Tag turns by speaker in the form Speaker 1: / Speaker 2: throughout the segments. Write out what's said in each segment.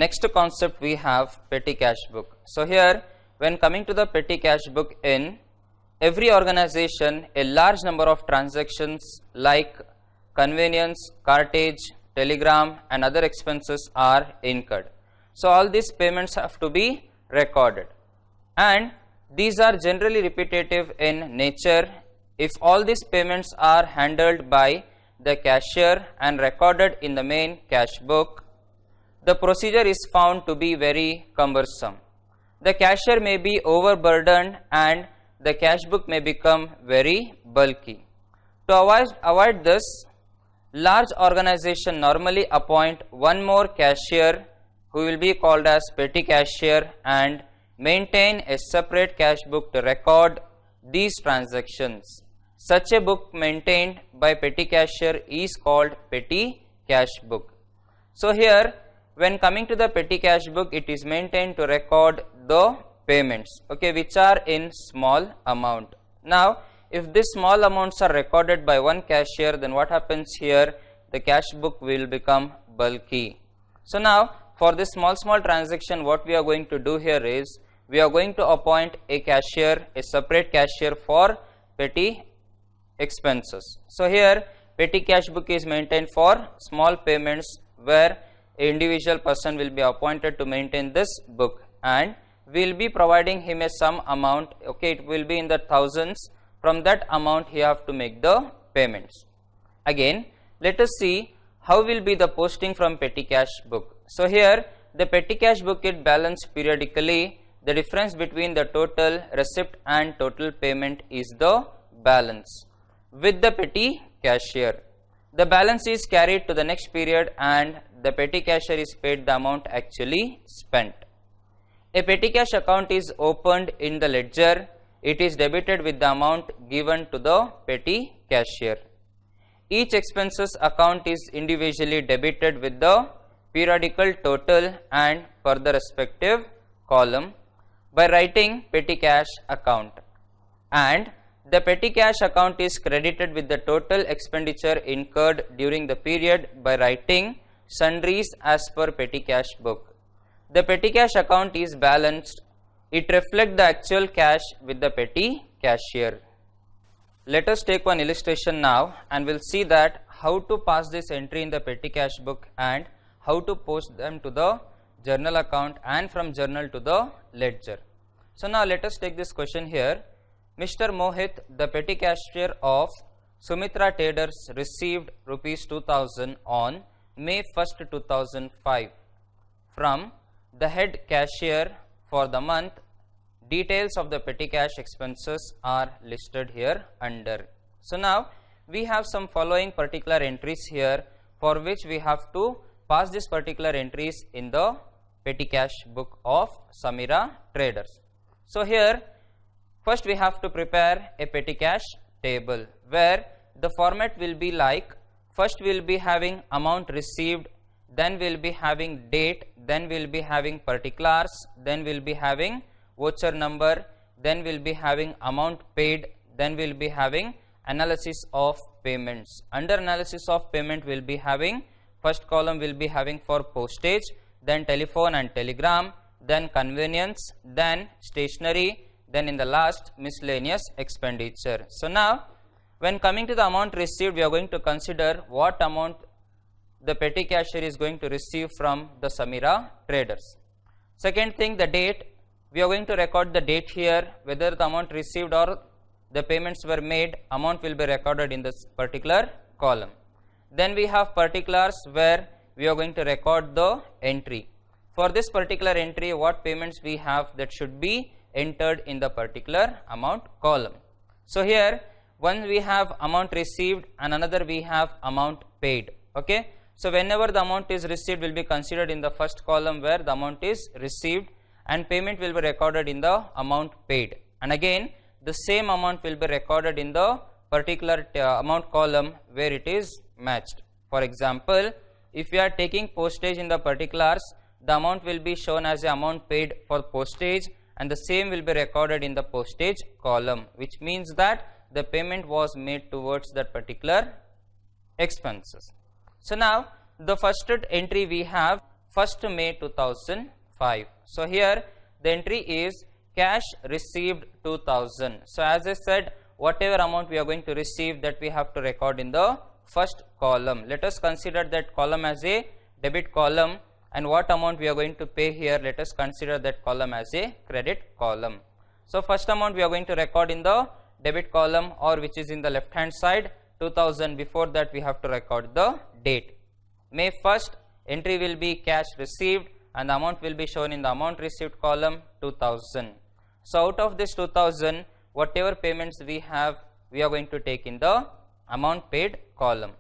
Speaker 1: next concept we have petty cash book. So here when coming to the petty cash book, in every organization a large number of transactions like convenience, cartage, telegram and other expenses are incurred. So all these payments have to be recorded, and these are generally repetitive in nature. If all these payments are handled by the cashier and recorded in the main cash book, the procedure is found to be very cumbersome. The cashier may be overburdened and the cash book may become very bulky. To avoid this, large organizations normally appoint one more cashier who will be called as petty cashier and maintain a separate cash book to record these transactions. Such a book maintained by petty cashier is called petty cash book. So here when coming to the petty cash book, it is maintained to record the payments, okay, which are in small amount. Now if these small amounts are recorded by one cashier, then what happens here? The cash book will become bulky. So now for this small transaction, what we are going to do here is we are going to appoint a cashier, a separate cashier for petty expenses. So here petty cash book is maintained for small payments where an individual person will be appointed to maintain this book, and we will be providing him a some amount, okay, it will be in the thousands. From that amount he have to make the payments. Again let us see how will be the posting from petty cash book. So here the petty cash book is balanced periodically. The difference between the total receipt and total payment is the balance with the petty cashier. The balance is carried to the next period and the petty cashier is paid the amount actually spent. A petty cash account is opened in the ledger. It is debited with the amount given to the petty cashier. Each expenses account is individually debited with the periodical total and per the respective column by writing petty cash account, and the petty cash account is credited with the total expenditure incurred during the period by writing sundries as per petty cash book. The petty cash account is balanced. It reflects the actual cash with the petty cashier. Let us take one illustration now and we'll see that how to pass this entry in the petty cash book and how to post them to the journal account and from journal to the ledger. So now let us take this question here. Mr. Mohit, the petty cashier of Sumitra Traders, received rupees 2000 on May 1st, 2005 from the head cashier for the month. Details of the petty cash expenses are listed here under. So now we have some following particular entries here for which we have to pass this particular entries in the petty cash book of Samira Traders. So here first we have to prepare a petty cash table where the format will be like, first we will be having amount received, then we will be having date, then we will be having particulars, then we will be having voucher number, then we will be having amount paid, then we will be having analysis of payments. Under analysis of payment we will be having first column will be having for postage, then telephone and telegram, then convenience, then stationery, then in the last miscellaneous expenditure. So now when coming to the amount received, we are going to consider what amount the petty cashier is going to receive from the Samira Traders. Second thing, the date, we are going to record the date here, whether the amount received or the payments were made, amount will be recorded in this particular column. Then we have particulars where we are going to record the entry. For this particular entry, what payments we have, that should be entered in the particular amount column. So here one we have amount received and another we have amount paid, okay. So whenever the amount is received will be considered in the first column where the amount is received, and payment will be recorded in the amount paid, and again the same amount will be recorded in the particular amount column where it is matched. For example, if we are taking postage in the particulars, the amount will be shown as the amount paid for postage and the same will be recorded in the postage column, which means that the payment was made towards that particular expenses. So now the first entry we have 1st May 2005. So here the entry is cash received 2000. So as I said, whatever amount we are going to receive, that we have to record in the first column. Let us consider that column as a debit column, and what amount we are going to pay here, let us consider that column as a credit column. So first amount we are going to record in the debit column, or which is in the left hand side, 2000. Before that we have to record the date. May 1st, entry will be cash received, and the amount will be shown in the amount received column, 2000. So out of this 2000, whatever payments we have, we are going to take in the amount paid column.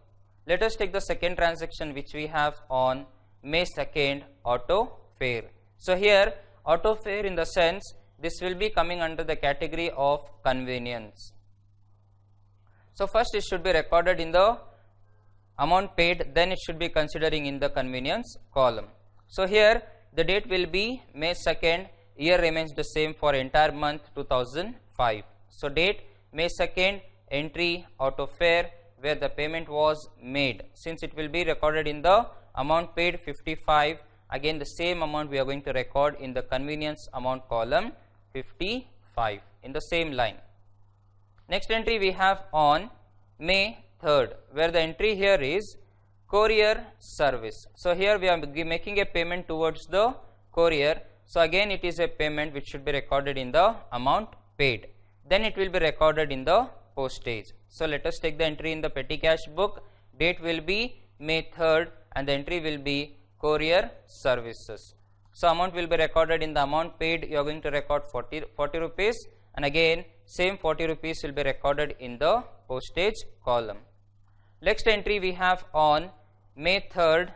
Speaker 1: Let us take the second transaction which we have on May 2nd, auto fare. So here auto fare, in the sense, this will be coming under the category of convenience. So first it should be recorded in the amount paid, then it should be considering in the convenience column. So here the date will be May 2nd, year remains the same for entire month 2005. So date May 2nd, entry auto fare, where the payment was made. Since it will be recorded in the amount paid 55, again the same amount we are going to record in the convenience amount column, 55, in the same line. Next entry we have on May 3rd, where the entry here is courier service. So here we are making a payment towards the courier. So again it is a payment which should be recorded in the amount paid. Then it will be recorded in the postage. So let us take the entry in the petty cash book. Date will be May 3rd, and the entry will be courier services. So amount will be recorded in the amount paid. You are going to record 40 rupees, and again same 40 rupees will be recorded in the postage column. Next entry we have on May 3rd.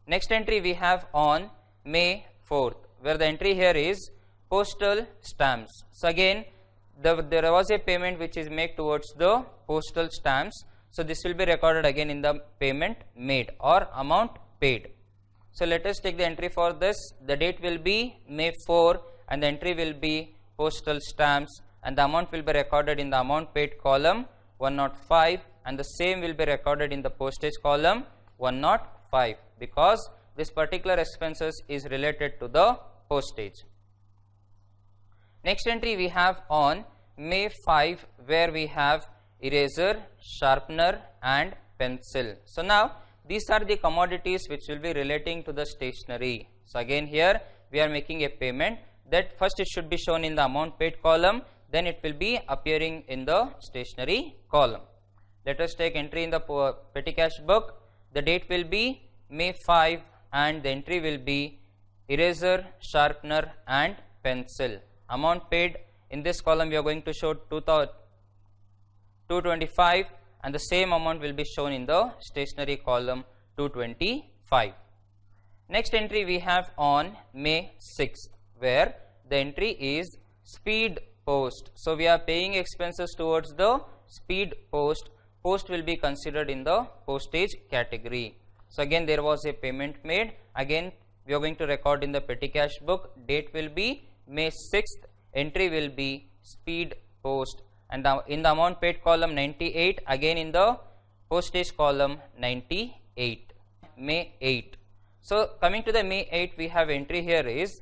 Speaker 1: Next entry we have on May 4th, where the entry here is postal stamps. So again there was a payment which is made towards the postal stamps. So this will be recorded again in the payment made or amount paid. So let us take the entry for this. The date will be May 4, and the entry will be postal stamps, and the amount will be recorded in the amount paid column 105, and the same will be recorded in the postage column 105, because this particular expenses is related to the postage. Next entry we have on May 5, where we have eraser, sharpener and pencil. So now these are the commodities which will be relating to the stationery. So again here we are making a payment, that first it should be shown in the amount paid column, then it will be appearing in the stationery column. Let us take entry in the petty cash book. The date will be May 5, and the entry will be eraser, sharpener and pencil. Amount paid, in this column we are going to show 225, and the same amount will be shown in the stationery column, 225. Next entry we have on May 6th, where the entry is speed post. So we are paying expenses towards the speed post. Post will be considered in the postage category. So again there was a payment made. Again we are going to record in the petty cash book. Date will be May 6th. Entry will be speed post, and in the amount paid column 98, again in the postage column 98. May 8. So coming to the May 8, we have entry here is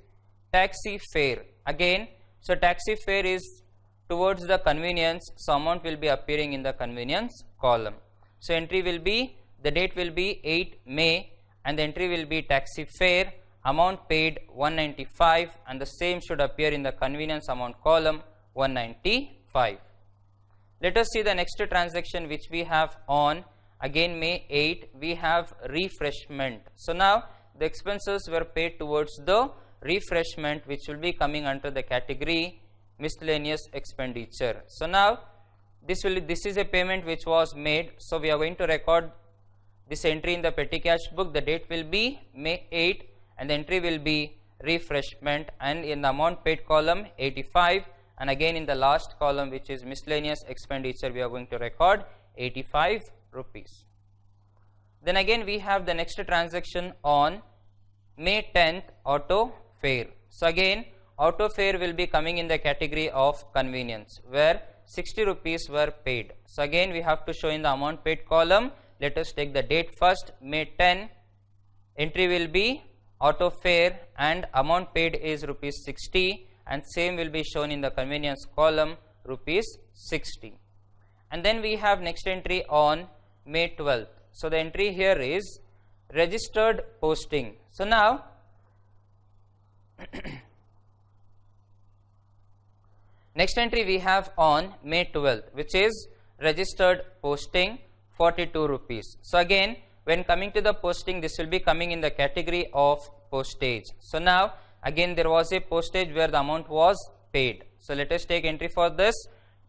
Speaker 1: taxi fare. Again, so taxi fare is towards the convenience, so amount will be appearing in the convenience column. So entry will be, the date will be 8 May, and the entry will be taxi fare, amount paid 195, and the same should appear in the convenience amount column 195. Let us see the next transaction which we have on again May 8. We have refreshment. So now the expenses were paid towards the refreshment, which will be coming under the category miscellaneous expenditure. So now this is a payment which was made. So we are going to record this entry in the petty cash book. The date will be May 8, and the entry will be refreshment, and in the amount paid column 85, and again in the last column, which is miscellaneous expenditure, we are going to record 85 rupees. Then again we have the next transaction on May 10th, auto fare. So again auto fare will be coming in the category of convenience, where 60 rupees were paid. So again we have to show in the amount paid column. let us take the date first, May 10, entry will be auto fare and amount paid is rupees 60 and same will be shown in the convenience column rupees 60. And then we have next entry on May 12th. So the entry here is registered posting. So now next entry we have on May 12th, which is registered posting 42 rupees. So again, when coming to the posting, this will be coming in the category of postage. So now again there was a postage where the amount was paid. So let us take entry for this.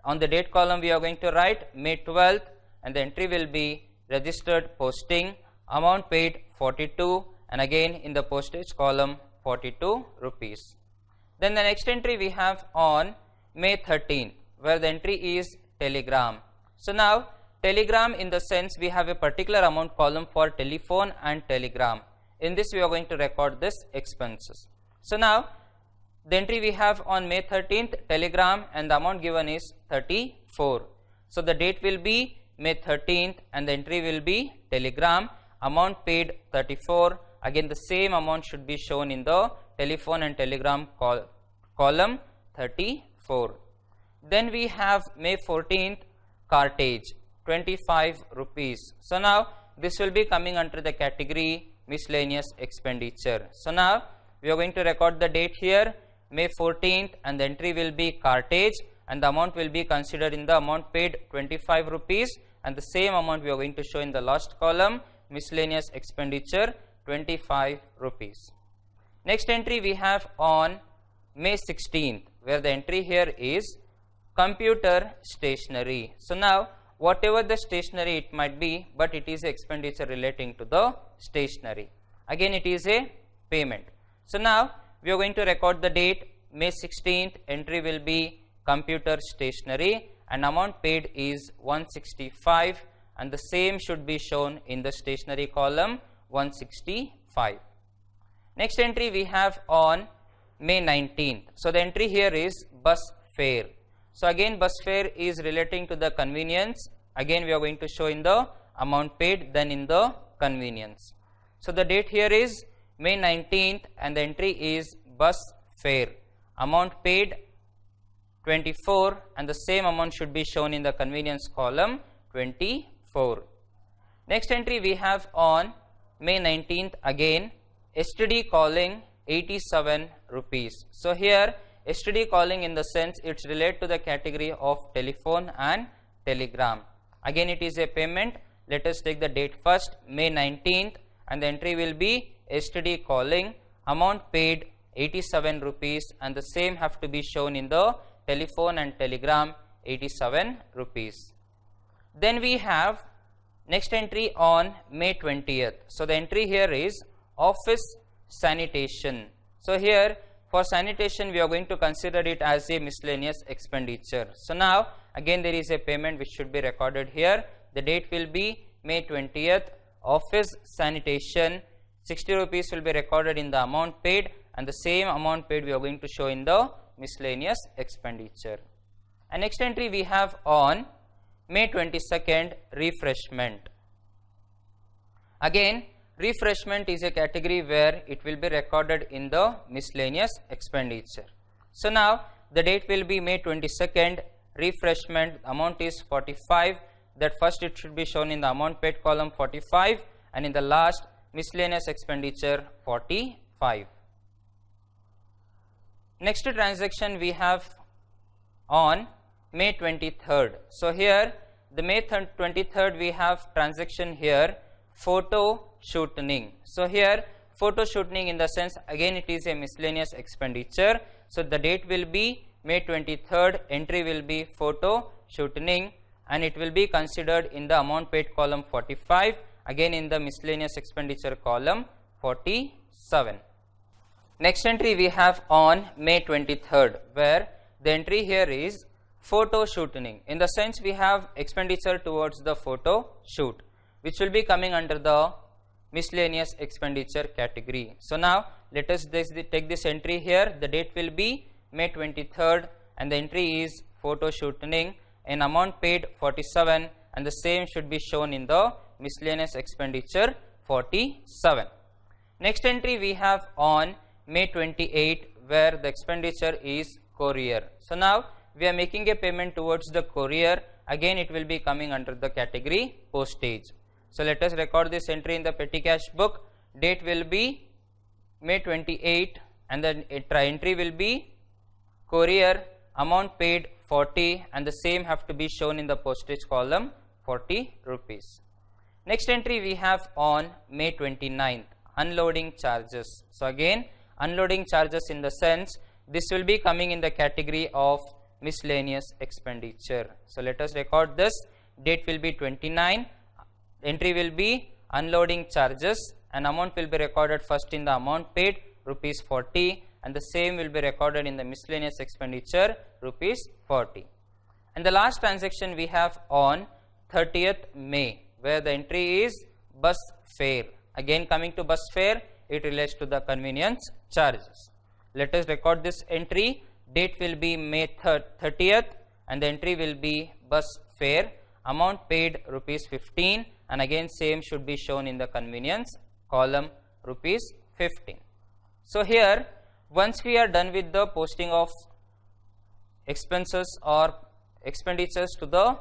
Speaker 1: On the date column we are going to write May 12th and the entry will be registered posting, amount paid 42, and again in the postage column 42 rupees. Then the next entry we have on May 13th, where the entry is telegram. So now telegram, in the sense we have a particular amount column for telephone and telegram. In this we are going to record this expenses. So now the entry we have on May 13th telegram and the amount given is 34. So the date will be May 13th and the entry will be telegram, amount paid 34. Again the same amount should be shown in the telephone and telegram column 34. Then we have May 14th cartage 25 rupees. So now this will be coming under the category miscellaneous expenditure. So now we are going to record the date here May 14th and the entry will be cartage and the amount will be considered in the amount paid 25 rupees and the same amount we are going to show in the last column miscellaneous expenditure 25 rupees. Next entry we have on May 16th, where the entry here is computer stationery. So now whatever the stationery it might be, but it is expenditure relating to the stationery. Again it is a payment. So now we are going to record the date May 16th, entry will be computer stationery and amount paid is 165 and the same should be shown in the stationery column 165. Next entry we have on May 19th. So the entry here is bus fare. So again bus fare is relating to the convenience. Again we are going to show in the amount paid, then in the convenience. So the date here is May 19th and the entry is bus fare, amount paid 24 and the same amount should be shown in the convenience column 24. Next entry we have on May 19th, again STD calling 87 rupees. So here STD calling, in the sense it's related to the category of telephone and telegram. Again it is a payment. Let us take the date first, May 19th, and the entry will be STD calling, amount paid 87 rupees and the same have to be shown in the telephone and telegram 87 rupees. Then we have next entry on May 20th. So the entry here is office sanitation. So here for sanitation we are going to consider it as a miscellaneous expenditure. So now again there is a payment which should be recorded here. The date will be May 20th, office sanitation 60 rupees will be recorded in the amount paid and the same amount paid we are going to show in the miscellaneous expenditure. And next entry we have on May 22nd, refreshment. Again refreshment is a category where it will be recorded in the miscellaneous expenditure. So now the date will be May 22nd, refreshment, amount is 45, that first it should be shown in the amount paid column 45 and in the last miscellaneous expenditure 45. Next transaction we have on May 23rd. So here the May 23rd we have transaction here, photo shooting. So here photo shooting, in the sense again it is a miscellaneous expenditure. So the date will be May 23rd, entry will be photo shooting and it will be considered in the amount paid column 45, again in the miscellaneous expenditure column 47. Next entry we have on May 23rd, where the entry here is photo shooting. In the sense we have expenditure towards the photo shoot, which will be coming under the miscellaneous expenditure category. So now let us take this entry here. The date will be May 23rd and the entry is photo shooting, an amount paid 47 and the same should be shown in the miscellaneous expenditure 47. Next entry we have on May 28, where the expenditure is courier. So now we are making a payment towards the courier. Again it will be coming under the category postage. So let us record this entry in the petty cash book. Date will be May 28 and the entry will be courier, amount paid 40, and the same have to be shown in the postage column, 40 rupees. Next entry we have on May 29th, unloading charges. So again unloading charges, in the sense this will be coming in the category of miscellaneous expenditure. So let us record this. Date will be 29, entry will be unloading charges, and amount will be recorded first in the amount paid, rupees 40, and the same will be recorded in the miscellaneous expenditure, rupees 40. And the last transaction we have on 30th May, where the entry is bus fare. Again coming to bus fare, it relates to the convenience charges. Let us record this entry. Date will be May 30th and the entry will be bus fare, amount paid rupees 15, and again same should be shown in the convenience column, rupees 15. So here once we are done with the posting of expenses or expenditures to the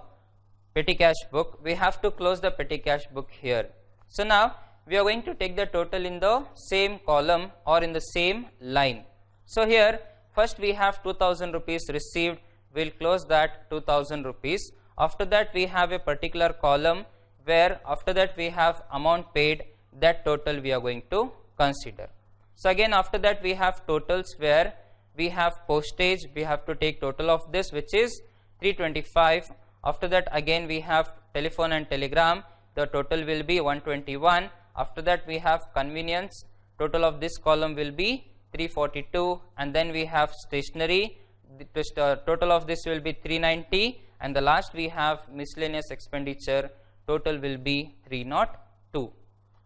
Speaker 1: petty cash book, we have to close the petty cash book here. So now we are going to take the total in the same column or in the same line. So here first we have 2000 rupees received, we will close that 2000 rupees. After that we have a particular column where after that we have amount paid, that total we are going to consider. So again after that we have totals where we have postage, we have to take total of this, which is 325. After that again we have telephone and telegram, the total will be 121. After that we have convenience, total of this column will be 342, and then we have stationery, the total of this will be 390, and the last we have miscellaneous expenditure, total will be 302.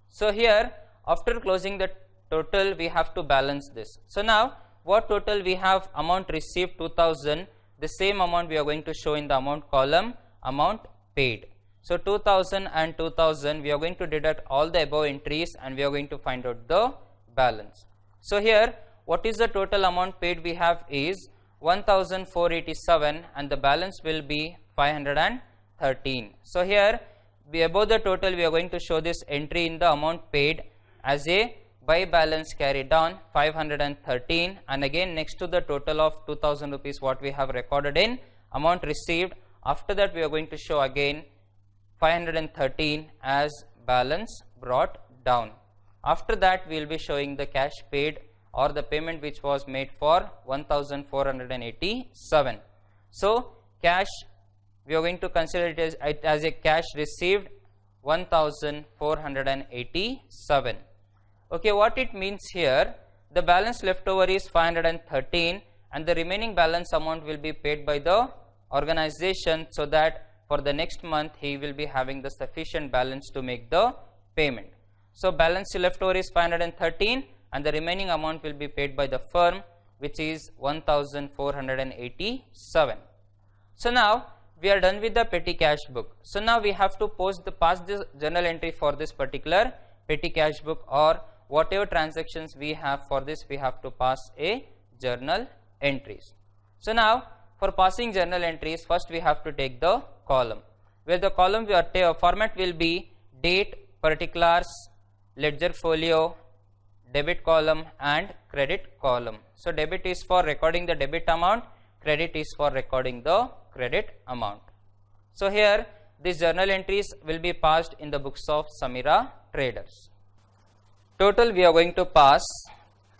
Speaker 1: So here after closing the total we have to balance this. So now what total we have? Amount received 2000, the same amount we are going to show in the amount column, amount paid. So 2000 and 2000, we are going to deduct all the above entries and we are going to find out the balance. So here what is the total amount paid we have is 1487 and the balance will be 513. So here above the total we are going to show this entry in the amount paid as a by balance carried on 513, and again next to the total of 2000 rupees what we have recorded in amount received, after that we are going to show again 513 as balance brought down. After that we will be showing the cash paid or the payment which was made for 1487. So cash, we are going to consider it as a cash received 1487. Okay, what it means here, the balance left over is 513 and the remaining balance amount will be paid by the organization, so that for the next month he will be having the sufficient balance to make the payment. So balance left over is 513 and the remaining amount will be paid by the firm, which is 1487. So now we are done with the petty cash book. So now we have to pass this journal entry for this particular petty cash book, or whatever transactions we have for this, we have to pass a journal entries. So now for passing journal entries, first we have to take the column, where the column format will be date, particulars, ledger folio, debit column and credit column. So debit is for recording the debit amount, credit is for recording the credit amount. So here these journal entries will be passed in the books of Samira Traders. Total we are going to pass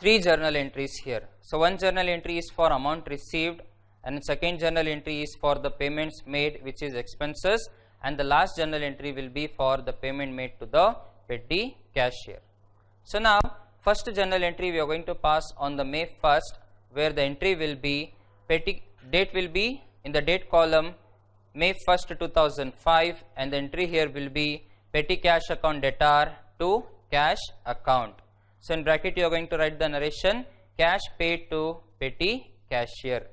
Speaker 1: 3 journal entries here. So one journal entry is for amount received, and second journal entry is for the payments made, which is expenses, and the last journal entry will be for the payment made to the petty cashier. So now first journal entry we are going to pass on the May 1st, where the entry will be date will be in the date column May 1st 2005, and the entry here will be petty cash account debtor to cash account. So in bracket you are going to write the narration cash paid to petty cashier.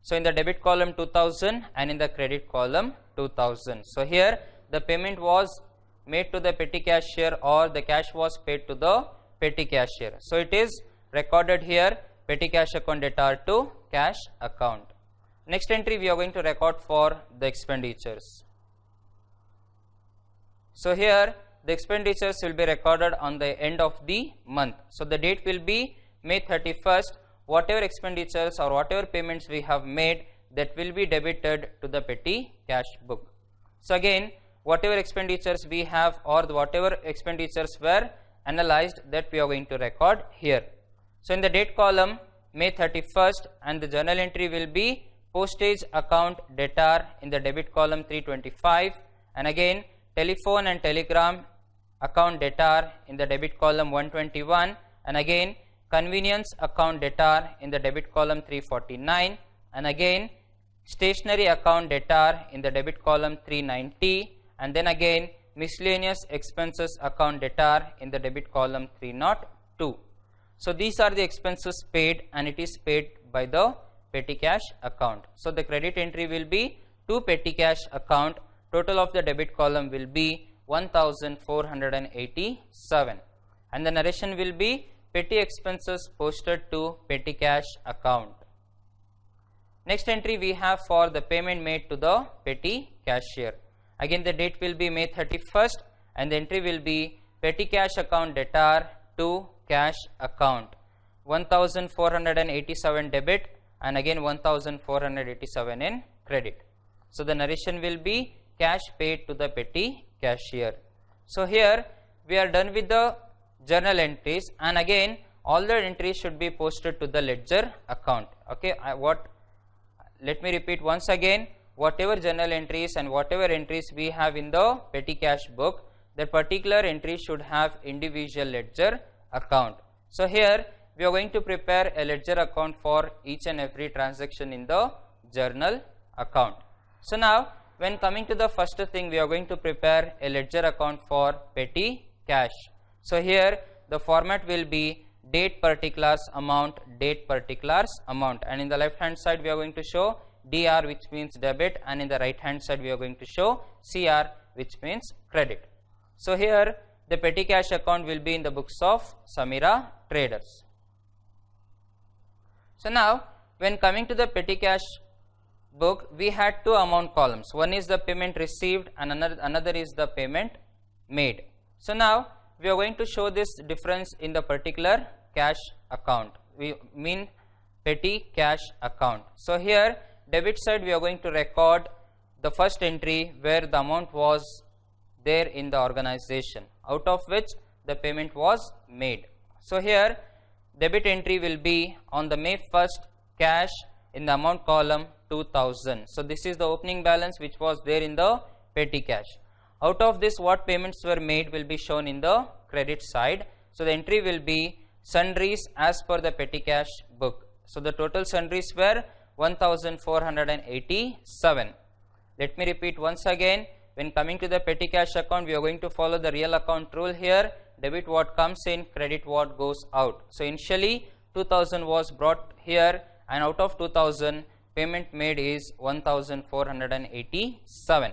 Speaker 1: So in the debit column 2000 and in the credit column 2000. So here the payment was made to the petty cashier or the cash was paid to the petty cashier. So it is recorded here petty cash account debtor to cash account. Next entry we are going to record for the expenditures. So here the expenditures will be recorded on the end of the month. So the date will be May 31st. Whatever expenditures or whatever payments we have made, that will be debited to the petty cash book. So again, whatever expenditures we have or whatever expenditures were analyzed, that we are going to record here. So in the date column, May 31st, and the journal entry will be postage account debtor in the debit column 325, and again telephone and telegram account debtor in the debit column 121, and again convenience account debtor in the debit column 349, and again stationery account debtor in the debit column 390, and then again miscellaneous expenses account debtor in the debit column 302. So these are the expenses paid, and it is paid by the petty cash account. So the credit entry will be to petty cash account. Total of the debit column will be 1487, and the narration will be petty expenses posted to petty cash account. Next entry we have for the payment made to the petty cashier. Again the date will be May 31st, and the entry will be petty cash account debtor to cash account, 1487 debit and again 1487 in credit. So the narration will be cash paid to the petty cashier. So here we are done with the journal entries, and again all the entries should be posted to the ledger account. Okay, let me repeat once again, whatever journal entries and whatever entries we have in the petty cash book, the particular entry should have individual ledger account. So here we are going to prepare a ledger account for each and every transaction in the journal account. So now when coming to the first thing, we are going to prepare a ledger account for petty cash. So here the format will be date particulars amount, date particulars amount, and in the left hand side we are going to show DR, which means debit, and in the right hand side we are going to show CR, which means credit. So here the petty cash account will be in the books of Samira Traders. So now when coming to the petty cash book, we had two amount columns. One is the payment received and another is the payment made. So now we are going to show this difference in the particular cash account. We mean petty cash account. So here debit side we are going to record the first entry where the amount was there in the organization, out of which the payment was made. So here debit entry will be on the May 1st cash in the amount column 2000. So this is the opening balance which was there in the petty cash. Out of this, what payments were made will be shown in the credit side. So the entry will be sundries as per the petty cash book. So the total sundries were 1487. Let me repeat once again, when coming to the petty cash account, we are going to follow the real account rule here. Debit what comes in, credit what goes out. So initially 2000 was brought here, and out of 2000 payment made is 1487.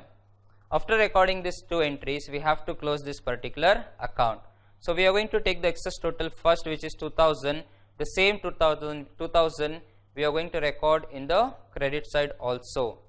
Speaker 1: After recording these two entries, we have to close this particular account. So we are going to take the excess total first, which is 2000. The same 2000 we are going to record in the credit side also.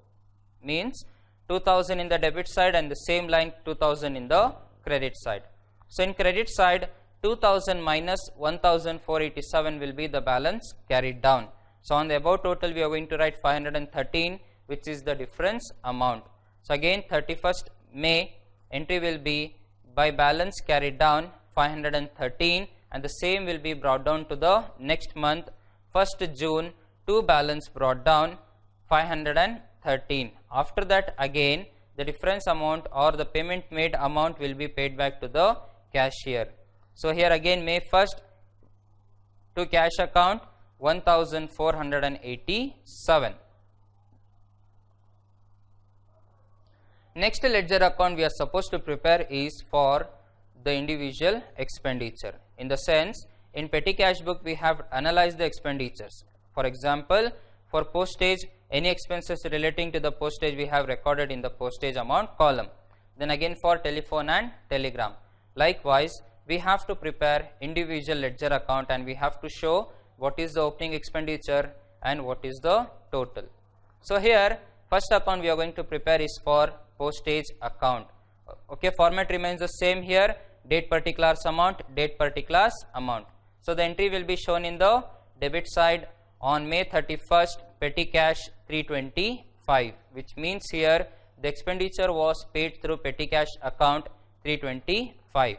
Speaker 1: Means 2000 in the debit side and the same line 2000 in the credit side. So in credit side 2000 minus 1487 will be the balance carried down. So on the above total we are going to write 513, which is the difference amount. So again 31st May entry will be by balance carried down 513, and the same will be brought down to the next month 1st June to balance brought down 513. After that again the difference amount or the payment made amount will be paid back to the cashier. So here again May 1st to cash account 1487. Next ledger account we are supposed to prepare is for the individual expenditure. In the sense, in petty cash book we have analyzed the expenditures. For example, for postage, any expenses relating to the postage we have recorded in the postage amount column. then again for telephone and telegram. Likewise, we have to prepare individual ledger account and we have to show what is the opening expenditure and what is the total. So here first account we are going to prepare is for postage account. Okay, format remains the same here, date particulars amount, date particulars amount. So the entry will be shown in the debit side on May 31st, petty cash 325, which means here the expenditure was paid through petty cash account 325.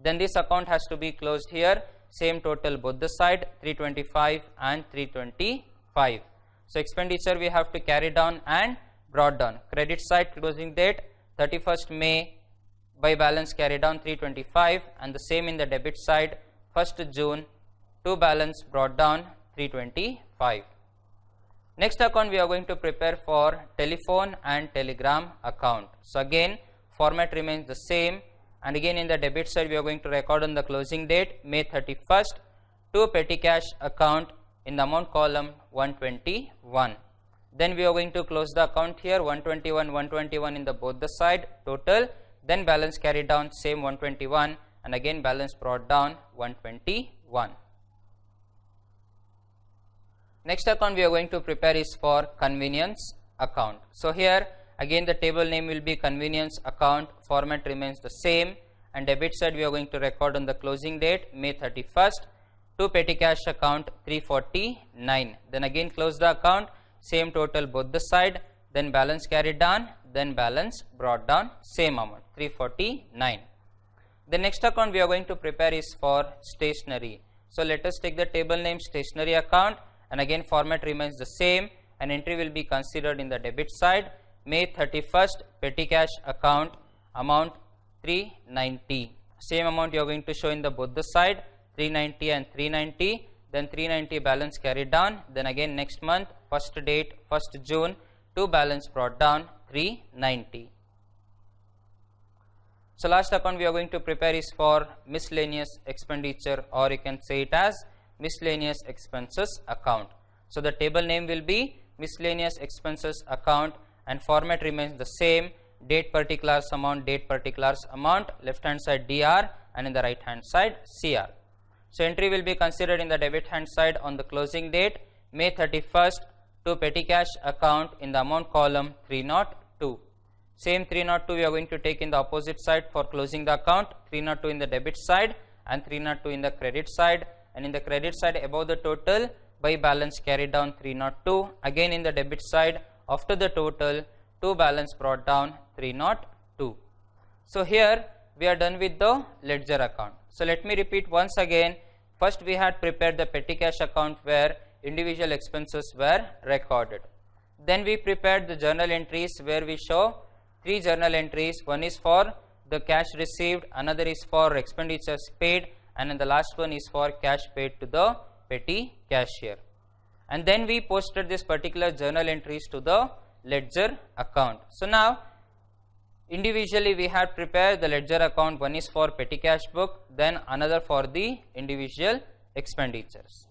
Speaker 1: Then this account has to be closed here, same total both the side 325 and 325. So expenditure we have to carry down and brought down. Credit side closing date 31st May, by balance carry down 325, and the same in the debit side 1st June, to balance brought down 325. Next account we are going to prepare for telephone and telegram account. So again format remains the same, and again in the debit side we are going to record on the closing date May 31st to petty cash account in the amount column 121. Then we are going to close the account here 121 in the both the side total, then balance carried down same 121, and again balance brought down 121. Next account we are going to prepare is for convenience account. So here again the table name will be convenience account, format remains the same, and debit side we are going to record on the closing date May 31st to petty cash account 349. Then again close the account, same total both the side, then balance carried down, then balance brought down same amount 349. The next account we are going to prepare is for stationery. So let us take the table name stationery account, and again format remains the same, and entry will be considered in the debit side May 31st petty cash account amount 390. Same amount you are going to show in the both the side 390 and 390, then 390 balance carried down, then again next month first date 1st June to balance brought down 390. So last account we are going to prepare is for miscellaneous expenditure, or you can say it as miscellaneous expenses account. So the table name will be miscellaneous expenses account, and format remains the same, date particulars amount, left hand side DR and in the right hand side CR. So entry will be considered in the debit hand side on the closing date May 31st to petty cash account in the amount column 302. Same 302 we are going to take in the opposite side for closing the account, 302 in the debit side and 302 in the credit side, and in the credit side above the total by balance carried down 302, again in the debit side after the total to balance brought down 302. So here we are done with the ledger account. So let me repeat once again. First we had prepared the petty cash account where individual expenses were recorded. Then we prepared the journal entries where we show 3 journal entries. One is for the cash received, another is for expenditures paid, and then the last one is for cash paid to the petty cashier. And then we posted this particular journal entries to the ledger account. So now individually we had prepared the ledger account. One is for petty cash book, then another for the individual expenditures.